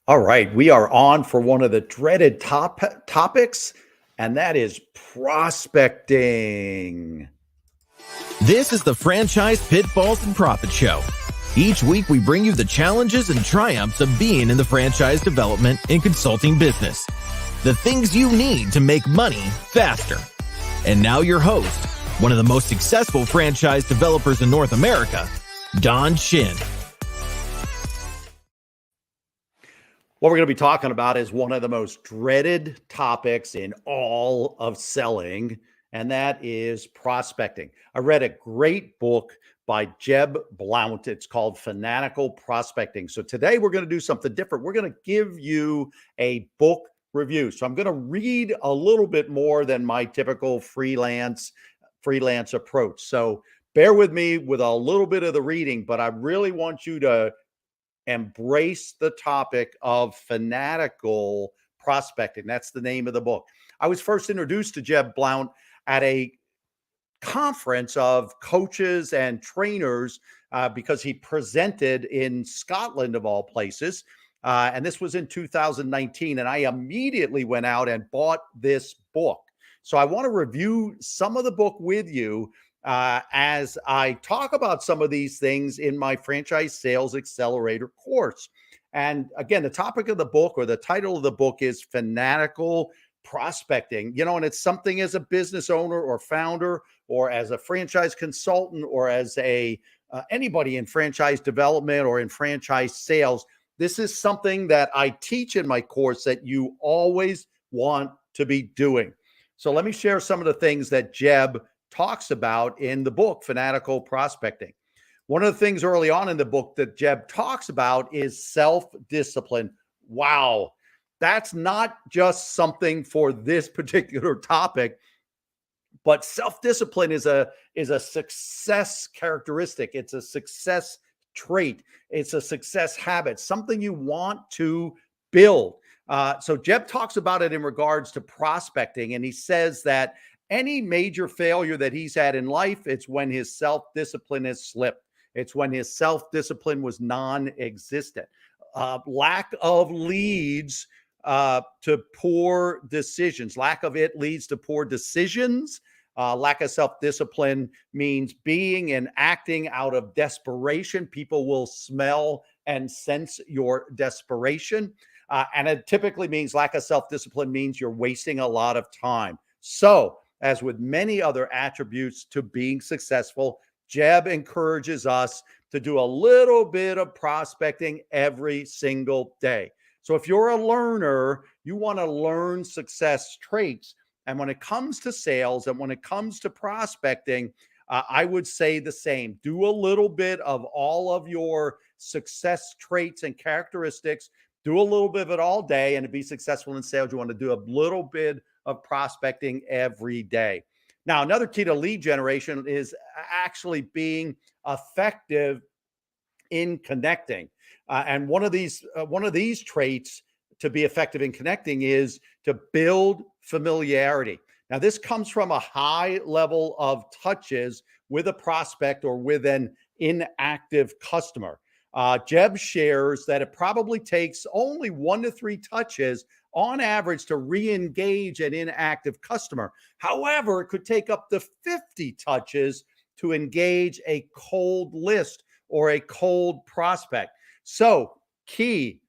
All right, we are on for one of the dreaded topics, and that is prospecting. This is the Franchise Pitfalls and Profit Show. Each week, we bring you the challenges and triumphs of being in the franchise development and consulting business. The things you need to make money faster. And now your host, one of the most successful franchise developers in North America, Don Shin. What we're going to be talking about is one of the most dreaded topics in all of selling, and that is prospecting. I read a great book by Jeb Blount. It's called Fanatical Prospecting. So today we're going to do something different. We're going to give you a book review. So I'm going to read a little bit more than my typical freelance approach. So bear with me with a little bit of the reading, but I really want you to embrace the topic of fanatical prospecting. That's the name of the book. I was first introduced to Jeb Blount at a conference of coaches and trainers because he presented in Scotland, of all places. And this was in 2019. And I immediately went out and bought this book. So I want to review some of the book with you as I talk about some of these things in my Franchise Sales Accelerator course. And again, the topic of the book, or the title of the book, is Fanatical Prospecting. And it's something as a business owner or founder, or as a franchise consultant, or as anybody in franchise development or in franchise sales. This is something that I teach in my course that you always want to be doing. So let me share some of the things that Jeb talks about in the book, Fanatical Prospecting. One of the things early on in the book that Jeb talks about is self-discipline. Wow. That's not just something for this particular topic, but self-discipline is a success characteristic. It's a success trait. It's a success habit, something you want to build. So Jeb talks about it in regards to prospecting, and he says that any major failure that he's had in life, it's when his self-discipline has slipped. It's when his self-discipline was non-existent. Lack of leads to poor decisions. Lack of it leads to poor decisions. Lack of self-discipline means being and acting out of desperation. People will smell and sense your desperation. And it typically means lack of self-discipline means you're wasting a lot of time. So, as with many other attributes to being successful, Jeb encourages us to do a little bit of prospecting every single day. So if you're a learner, you want to learn success traits. And when it comes to sales and when it comes to prospecting, I would say the same. Do a little bit of all of your success traits and characteristics. Do a little bit of it all day. And to be successful in sales, you want to do a little bit of prospecting every day. Now, another key to lead generation is actually being effective in connecting. And one of these traits to be effective in connecting is to build familiarity. Now, this comes from a high level of touches with a prospect or with an inactive customer. Jeb shares that it probably takes only 1 to 3 touches on average to re-engage an inactive customer. However, it could take up to 50 touches to engage a cold list or a cold prospect. So, key,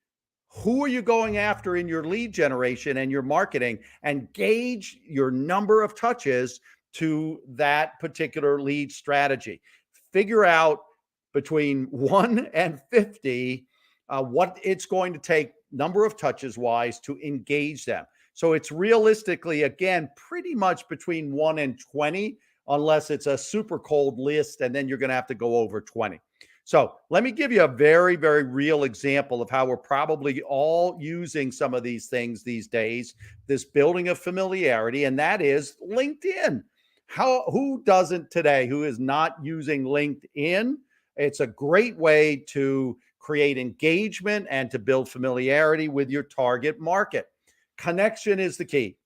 who are you going after in your lead generation and your marketing, and gauge your number of touches to that particular lead strategy. Figure out between 1 and 50 what it's going to take number of touches wise to engage them. So it's realistically, again, pretty much between 1 and 20, unless it's a super cold list, and then you're going to have to go over 20. So let me give you a very, very real example of how we're probably all using some of these things these days, this building of familiarity, and that is LinkedIn. Who doesn't today, who is not using LinkedIn? It's a great way to create engagement and to build familiarity with your target market. Connection is the key.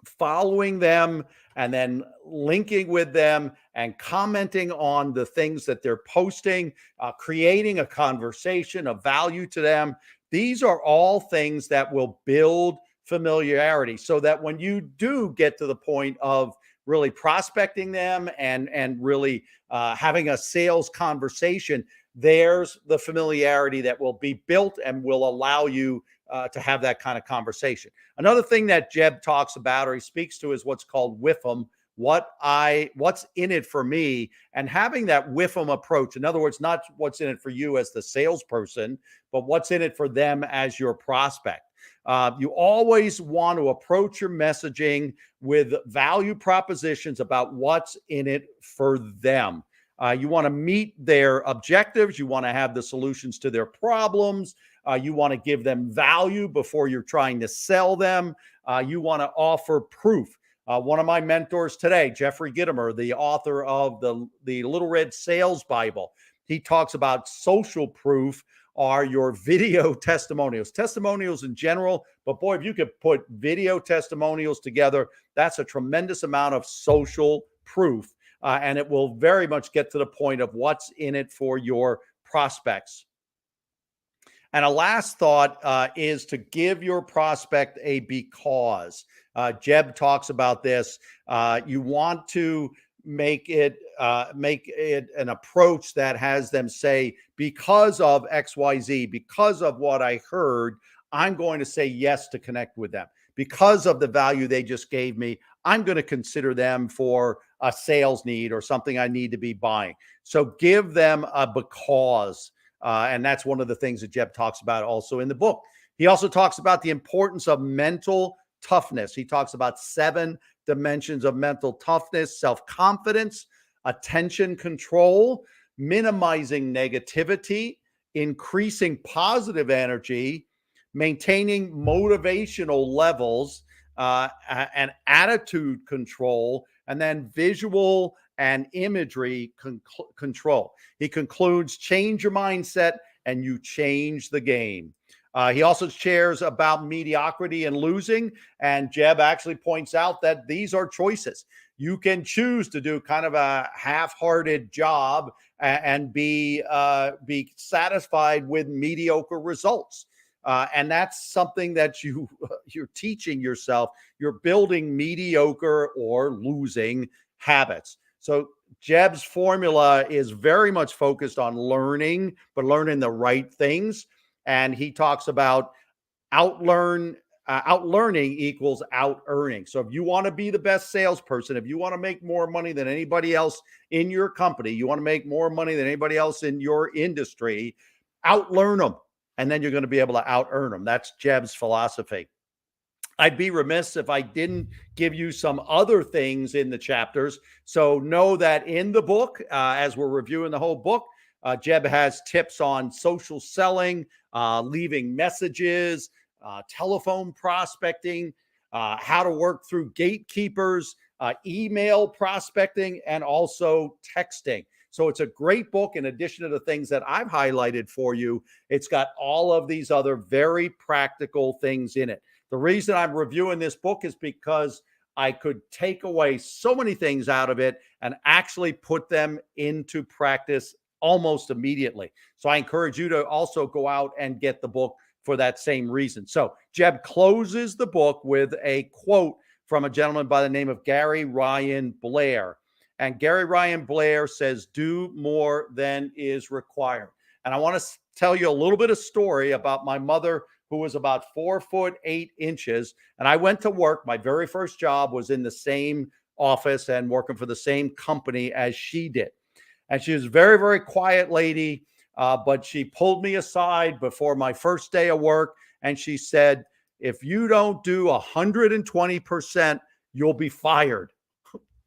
Following them and then linking with them and commenting on the things that they're posting, creating a conversation of value to them. These are all things that will build familiarity so that when you do get to the point of really prospecting them and really having a sales conversation, there's the familiarity that will be built and will allow you to have that kind of conversation. Another thing that Jeb talks about or he speaks to is what's called WIFM, what's in it for me, and having that WIFM approach. In other words, not what's in it for you as the salesperson, but what's in it for them as your prospect. You always want to approach your messaging with value propositions about what's in it for them. You want to meet their objectives. You want to have the solutions to their problems. You want to give them value before you're trying to sell them. You want to offer proof. One of my mentors today, Jeffrey Gitomer, the author of the Little Red Sales Bible, he talks about social proof are your video testimonials in general. But boy, if you could put video testimonials together, that's a tremendous amount of social proof. And it will very much get to the point of what's in it for your prospects. And a last thought is to give your prospect a because. Jeb talks about this. You want to make it an approach that has them say, because of XYZ, because of what I heard, I'm going to say yes to connect with them. Because of the value they just gave me, I'm going to consider them for a sales need or something I need to be buying. So give them a because. And that's one of the things that Jeb talks about also in the book. He also talks about the importance of mental toughness. He talks about 7 dimensions of mental toughness: self-confidence, attention control, minimizing negativity, increasing positive energy, maintaining motivational levels, and attitude control, and then visual and imagery control. He concludes, change your mindset and you change the game. He also shares about mediocrity and losing. And Jeb actually points out that these are choices. You can choose to do kind of a half-hearted job and be satisfied with mediocre results. And that's something that you're teaching yourself. You're building mediocre or losing habits. So Jeb's formula is very much focused on learning, but learning the right things. And he talks about outlearning equals out earning. So if you want to be the best salesperson, if you want to make more money than anybody else in your company, you want to make more money than anybody else in your industry, outlearn them. And then you're going to be able to out earn them. That's Jeb's philosophy. I'd be remiss if I didn't give you some other things in the chapters. So know that in the book, as we're reviewing the whole book, Jeb has tips on social selling, leaving messages, telephone prospecting, how to work through gatekeepers, email prospecting, and also texting. So it's a great book. In addition to the things that I've highlighted for you, it's got all of these other very practical things in it. The reason I'm reviewing this book is because I could take away so many things out of it and actually put them into practice almost immediately. So I encourage you to also go out and get the book for that same reason. So Jeb closes the book with a quote from a gentleman by the name of Gary Ryan Blair. And Gary Ryan Blair says, do more than is required. And I want to tell you a little bit of story about my mother, who was about 4'8". And I went to work. My very first job was in the same office and working for the same company as she did. And she was a very, very quiet lady, but she pulled me aside before my first day of work. And she said, if you don't do 120%, you'll be fired.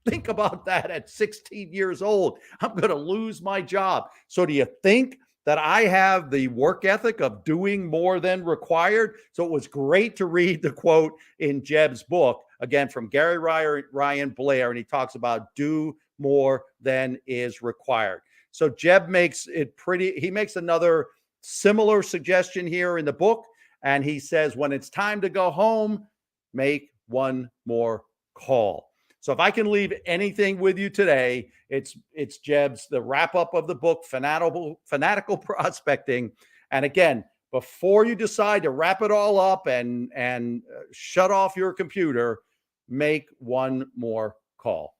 Think about that at 16 years old. I'm going to lose my job. So do you think that I have the work ethic of doing more than required? So it was great to read the quote in Jeb's book, again, from Gary Ryan Blair, and he talks about do more than is required. So Jeb makes it pretty, he makes another similar suggestion here in the book, and he says, when it's time to go home, make one more call. So if I can leave anything with you today, it's Jeb's the wrap up of the book, Fanatical Prospecting. And again, before you decide to wrap it all up and shut off your computer, make one more call.